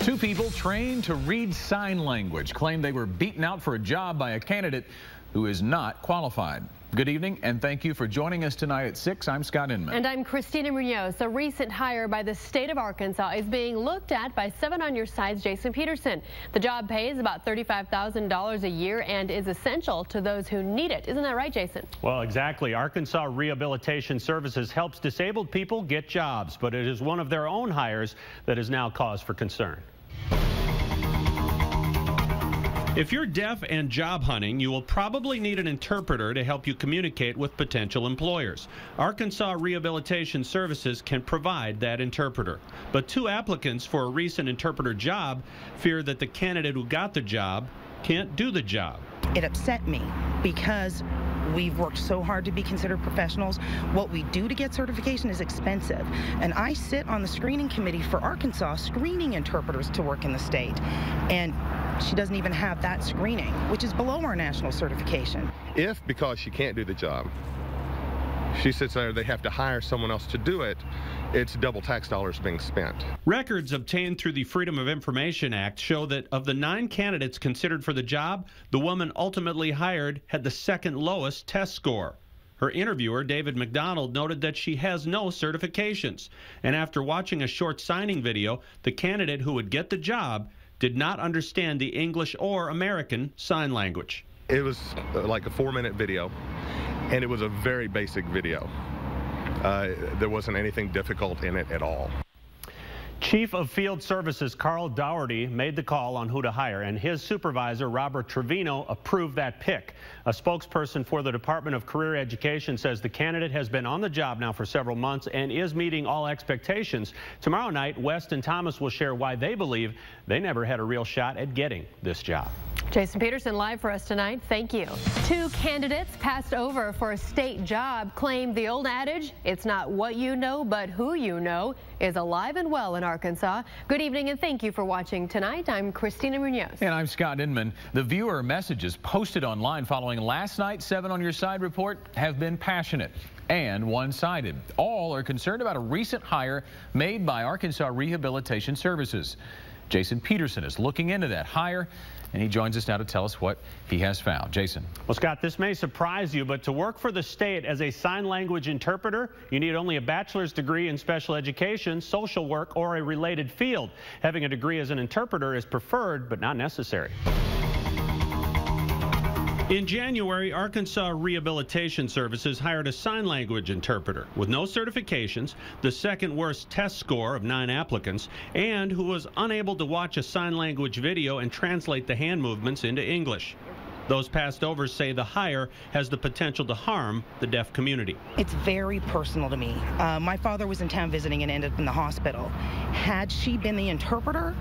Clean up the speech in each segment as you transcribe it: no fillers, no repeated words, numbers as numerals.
Two people trained to read sign language claim they were beaten out for a job by a candidate who is not qualified. Good evening, and thank you for joining us tonight at 6. I'm Scott Inman. And I'm Christina Munoz. A recent hire by the state of Arkansas is being looked at by 7 on Your Side's Jason Pederson. The job pays about $35,000 a year and is essential to those who need it. Isn't that right, Jason? Well, exactly. Arkansas Rehabilitation Services helps disabled people get jobs, but it is one of their own hires that is now cause for concern. If you're deaf and job hunting, you will probably need an interpreter to help you communicate with potential employers. Arkansas Rehabilitation Services can provide that interpreter. But 2 applicants for a recent interpreter job fear that the candidate who got the job can't do the job. It upset me because we've worked so hard to be considered professionals. What we do to get certification is expensive. And I sit on the screening committee for Arkansas screening interpreters to work in the state. And she doesn't even have that screening, which is below our national certification. If, because she can't do the job, she sits there, they have to hire someone else to do it, it's double tax dollars being spent. Records obtained through the Freedom of Information Act show that of the 9 candidates considered for the job, the woman ultimately hired had the second lowest test score. Her interviewer, David McDonald, noted that she has no certifications. And after watching a short signing video, the candidate who would get the job did not understand the English or American Sign Language. It was like a 4-minute video, and it was a very basic video. There wasn't anything difficult in it at all. Chief of Field Services Carl Dougherty made the call on who to hire, and his supervisor, Robert Trevino, approved that pick. A spokesperson for the Department of Career Education says the candidate has been on the job now for several months and is meeting all expectations. Tomorrow night, West and Thomas will share why they believe they never had a real shot at getting this job. Jason Pederson live for us tonight. Thank you. 2 candidates passed over for a state job claim the old adage, it's not what you know, but who you know, is alive and well in Arkansas. Good evening, and thank you for watching tonight. I'm Christina Munoz. And I'm Scott Inman. The viewer messages posted online following last night's 7 on Your Side report have been passionate and one-sided. All are concerned about a recent hire made by Arkansas Rehabilitation Services. Jason Pederson is looking into that hire, and he joins us now to tell us what he has found. Jason. Well, Scott, this may surprise you, but to work for the state as a sign language interpreter, you need only a bachelor's degree in special education, social work, or a related field. Having a degree as an interpreter is preferred, but not necessary. In January, Arkansas Rehabilitation Services hired a sign language interpreter with no certifications, the second worst test score of 9 applicants, and who was unable to watch a sign language video and translate the hand movements into English. Those passed over say the hire has the potential to harm the deaf community. It's very personal to me. My father was in town visiting and ended up in the hospital. Had she been the interpreter,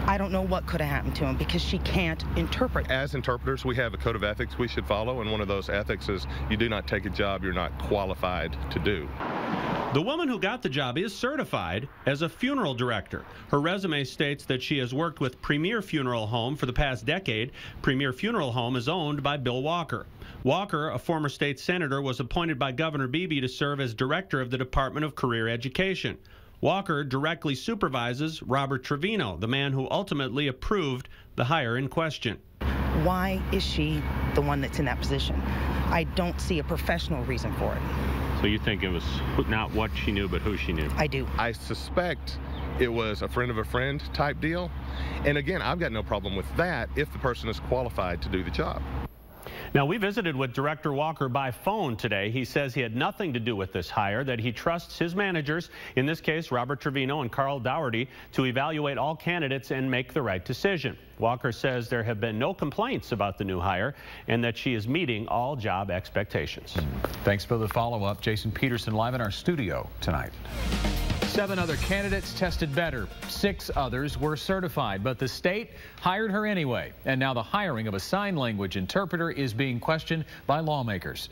I don't know what could have happened to him because she can't interpret. As interpreters, we have a code of ethics we should follow, and one of those ethics is you do not take a job you're not qualified to do. The woman who got the job is certified as a funeral director. Her resume states that she has worked with Premier Funeral Home for the past decade. Premier Funeral Home is owned by Bill Walker. Walker, a former state senator, was appointed by Governor Beebe to serve as director of the Department of Career Education. Walker directly supervises Robert Trevino, the man who ultimately approved the hire in question. Why is she the one that's in that position? I don't see a professional reason for it. So you think it was not what she knew, but who she knew? I do. I suspect it was a friend of a friend type deal. And again, I've got no problem with that if the person is qualified to do the job. Now, we visited with Director Walker by phone today. He says he had nothing to do with this hire, that he trusts his managers, in this case Robert Trevino and Carl Dougherty, to evaluate all candidates and make the right decision. Walker says there have been no complaints about the new hire and that she is meeting all job expectations. Thanks for the follow-up. Jason Pederson live in our studio tonight. 7 other candidates tested better. 6 others were certified, but the state hired her anyway. And now the hiring of a sign language interpreter is being questioned by lawmakers.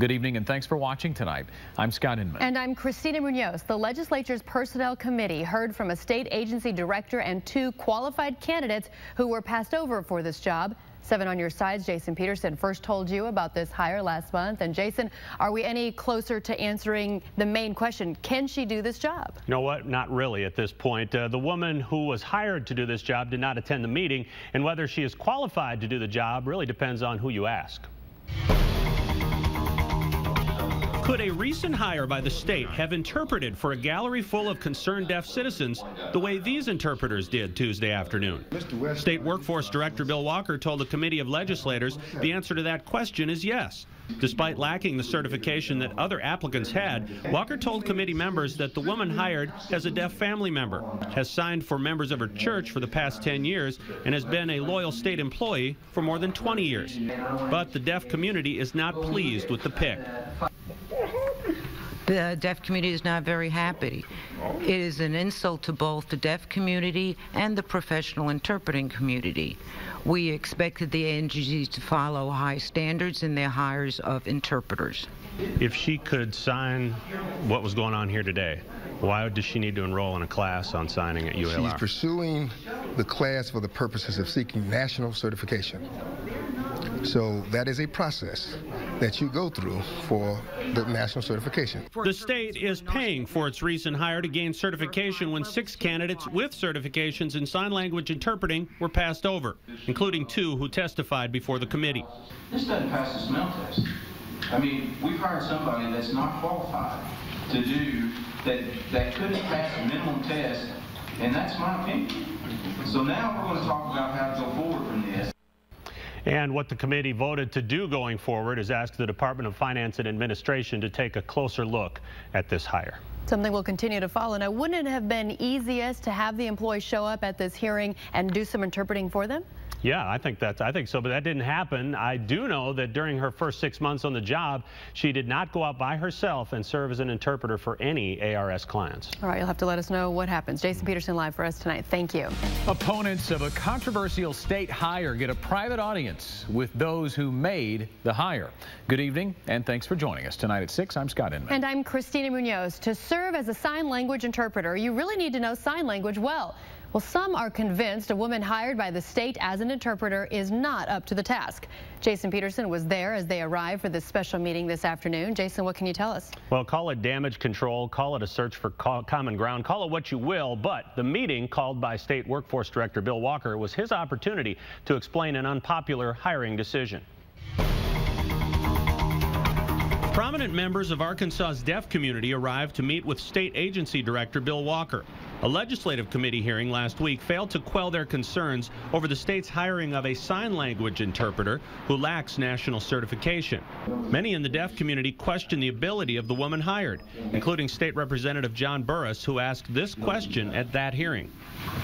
Good evening and thanks for watching tonight. I'm Scott Inman. And I'm Christina Munoz. The legislature's Personnel Committee heard from a state agency director and 2 qualified candidates who were passed over for this job. 7 on your sides, Jason Pederson first told you about this hire last month. And Jason, are we any closer to answering the main question? Can she do this job? You know what? Not really at this point. The woman who was hired to do this job did not attend the meeting, and whether she is qualified to do the job really depends on who you ask. Could a recent hire by the state have interpreted for a gallery full of concerned deaf citizens the way these interpreters did Tuesday afternoon? State Workforce Director Bill Walker told a committee of legislators the answer to that question is yes. Despite lacking the certification that other applicants had, Walker told committee members that the woman hired has a deaf family member, has signed for members of her church for the past 10 years, and has been a loyal state employee for more than 20 years. But the deaf community is not pleased with the pick. The deaf community is not very happy. It is an insult to both the deaf community and the professional interpreting community. We expected the agencies to follow high standards in their hires of interpreters. If she could sign what was going on here today, why does she need to enroll in a class on signing at ULR? She's pursuing the class for the purposes of seeking national certification. So that is a process that you go through for the national certification. The state is paying for its recent hire to gain certification when 6 candidates with certifications in sign language interpreting were passed over, including 2 who testified before the committee. This doesn't pass the smell test. I mean, we've hired somebody that's not qualified to do that couldn't pass the minimum test, and that's my opinion. So now we're going to talk about how to go forward from this. And what the committee voted to do going forward is ask the Department of Finance and Administration to take a closer look at this hire. Something will continue to follow. Now, wouldn't it have been easiest to have the employee show up at this hearing and do some interpreting for them? Yeah, I think so, but that didn't happen. I do know that during her first 6 months on the job, she did not go out by herself and serve as an interpreter for any ARS clients. All right, you'll have to let us know what happens. Jason Pederson live for us tonight. Thank you. Opponents of a controversial state hire get a private audience with those who made the hire. Good evening, and thanks for joining us. Tonight at 6, I'm Scott Inman. And I'm Christina Munoz. To serve as a sign language interpreter, you really need to know sign language well. Well, some are convinced a woman hired by the state as an interpreter is not up to the task. Jason Pederson was there as they arrived for this special meeting this afternoon. Jason, what can you tell us? Well, call it damage control, call it a search for common ground, call it what you will, but the meeting called by State Workforce Director Bill Walker was his opportunity to explain an unpopular hiring decision. Prominent members of Arkansas's deaf community arrived to meet with state agency director Bill Walker. A legislative committee hearing last week failed to quell their concerns over the state's hiring of a sign language interpreter who lacks national certification. Many in the deaf community question the ability of the woman hired, including State Representative John Burris, who asked this question at that hearing.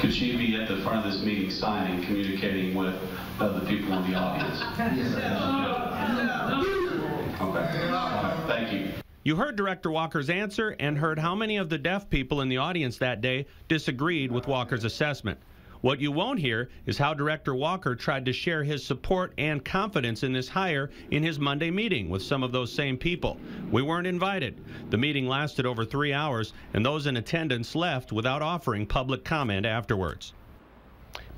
Could she be at the front of this meeting signing, communicating with the people in the audience? Okay. Thank you. You heard Director Walker's answer and heard how many of the deaf people in the audience that day disagreed with Walker's assessment. What you won't hear is how Director Walker tried to share his support and confidence in this hire in his Monday meeting with some of those same people. We weren't invited. The meeting lasted over 3 hours, and those in attendance left without offering public comment afterwards.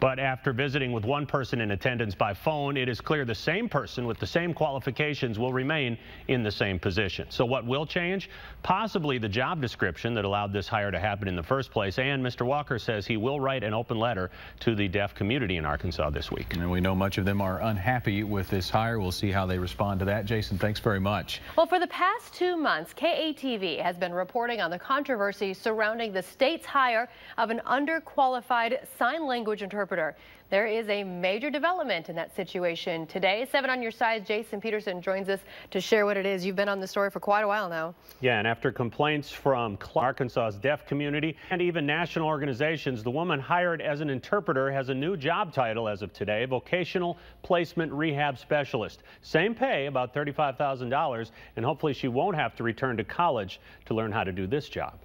But after visiting with one person in attendance by phone, it is clear the same person with the same qualifications will remain in the same position. So what will change? Possibly the job description that allowed this hire to happen in the first place. And Mr. Walker says he will write an open letter to the deaf community in Arkansas this week. And we know much of them are unhappy with this hire. We'll see how they respond to that. Jason, thanks very much. Well, for the past 2 months, KATV has been reporting on the controversy surrounding the state's hire of an underqualified sign language interpreter. There is a major development in that situation today. 7 on your side, Jason Pederson joins us to share what it is. You've been on the story for quite a while now. Yeah, and after complaints from Arkansas's deaf community and even national organizations, the woman hired as an interpreter has a new job title as of today, Vocational Placement Rehab Specialist. Same pay, about $35,000, and hopefully she won't have to return to college to learn how to do this job.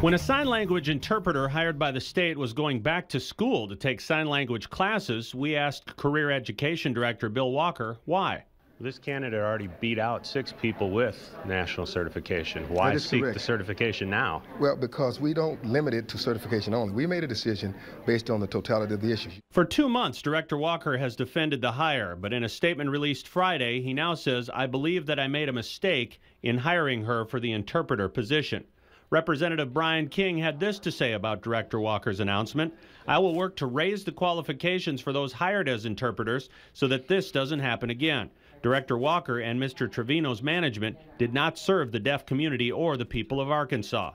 When a sign language interpreter hired by the state was going back to school to take sign language classes, we asked Career Education Director Bill Walker why. This candidate already beat out 6 people with national certification. Why seek correct. the certification now? Well, because we don't limit it to certification only. We made a decision based on the totality of the issue. For 2 months, Director Walker has defended the hire, but in a statement released Friday, he now says, "I believe that I made a mistake in hiring her for the interpreter position." Representative Brian King had this to say about Director Walker's announcement: "I will work to raise the qualifications for those hired as interpreters so that this doesn't happen again. Director Walker and Mr. Trevino's management did not serve the deaf community or the people of Arkansas."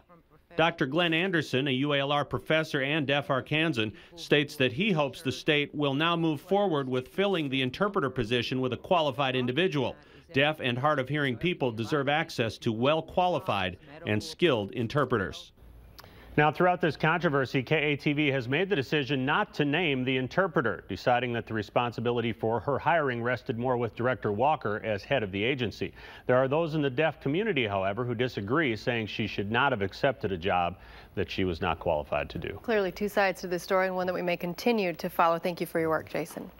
Dr. Glenn Anderson, a UALR professor and deaf Arkansan, states that he hopes the state will now move forward with filling the interpreter position with a qualified individual. Deaf and hard of hearing people deserve access to well-qualified and skilled interpreters. Now, throughout this controversy, KATV has made the decision not to name the interpreter, deciding that the responsibility for her hiring rested more with Director Walker as head of the agency. There are those in the deaf community, however, who disagree, saying she should not have accepted a job that she was not qualified to do. Clearly 2 sides to this story, and one that we may continue to follow. Thank you for your work, Jason.